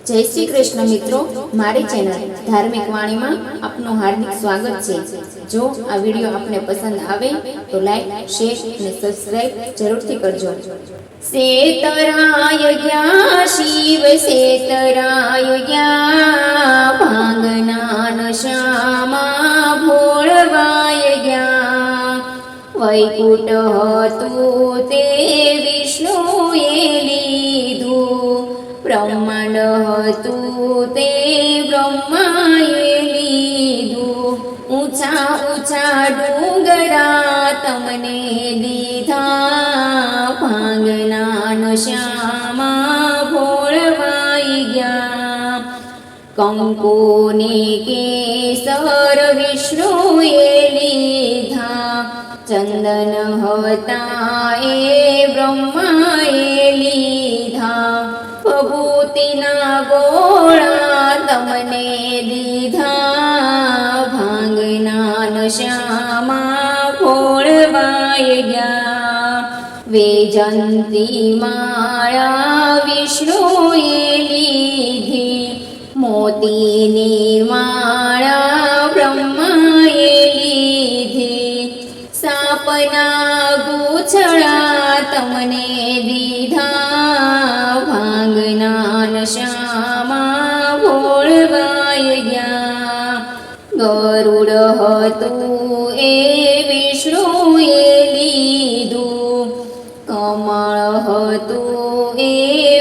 जय श्री कृष्ण मित्रों, मारी चैनल धार्मिक वाणी में आपनु हार्दिक स्वागत है। जो आ वीडियो आपने पसंद आवे तो लाइक, शेर और सब्सक्राइब जरूर थी करजो। सेतराय ज्ञा शिव सेतराय ज्ञा भांगना नशामा भोळवाय ज्ञा वैकुंठ हतु ते विष्णुए लीधु ब्रह्मांड हतु ते ब्रह्माए लीधु ऊंचा ऊंचा डूंगरा तमने दीधा भांगना नशामा भोळवाई गया कंकुने केसर विष्णुए लीधा चंदन हता ए ब्रह्माए लीधा विभूतिना गोळा तमने दीधा भांगना नशामा भोळवाय गया वैजयंती माळा विष्णुए लीधी मोतीनी माळा ब्रह्माए लीधी सापना गुछड़ा तमने दीधा भांगना नशामा भोळवाय गया गरुड हतु ए विष्णुए लीधु कमळ हतु ए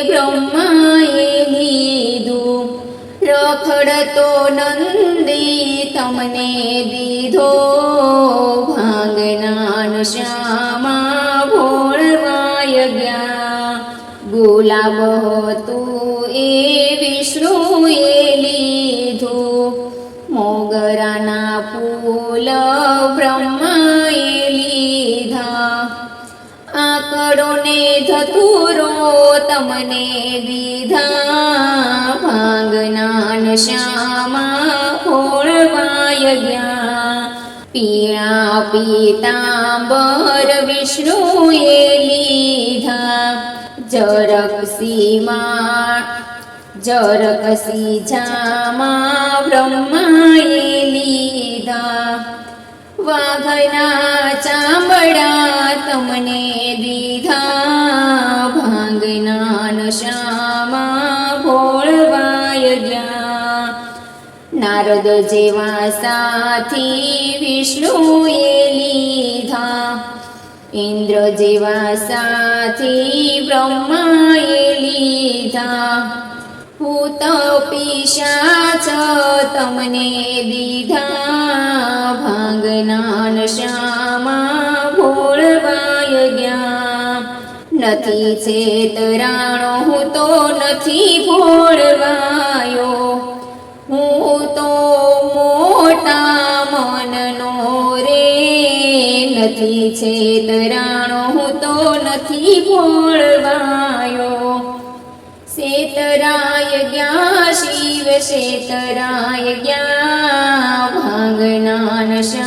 ब्रह्माए लीधु रखड़तो नंदी तमने दीधो भांगना नशामा भोळवाय गया गुलाब हतु ए विष्णुए लीधु मोगराना फूल ब्रह्माए लीधा आकड़ो ने धतूरो तमने दीधा भांगना नशामा भोळवाय गया पीळा पीतांबर विष्णुए लीधा जरकसी जामा ब्रह्माए लीधा वाघना चामड़ा तमने दीधा भांगना नशामा भोळवाय गया नारद जेवा साथी विष्णुए लीधा इंद्र जेवा साथी ब्रह्माए लीधा भूत पिशाच तमने दीधा भांगना नशामा भोळवाय गया नथी छेतराणो हूँ तो नथी भोळवायो हूँ तो मोटा मननो रे नथी छेतराणो हूँ तो नथी भोळवायो सेतराय ज्ञा शिव सेतराय ज्ञा भांगना नशा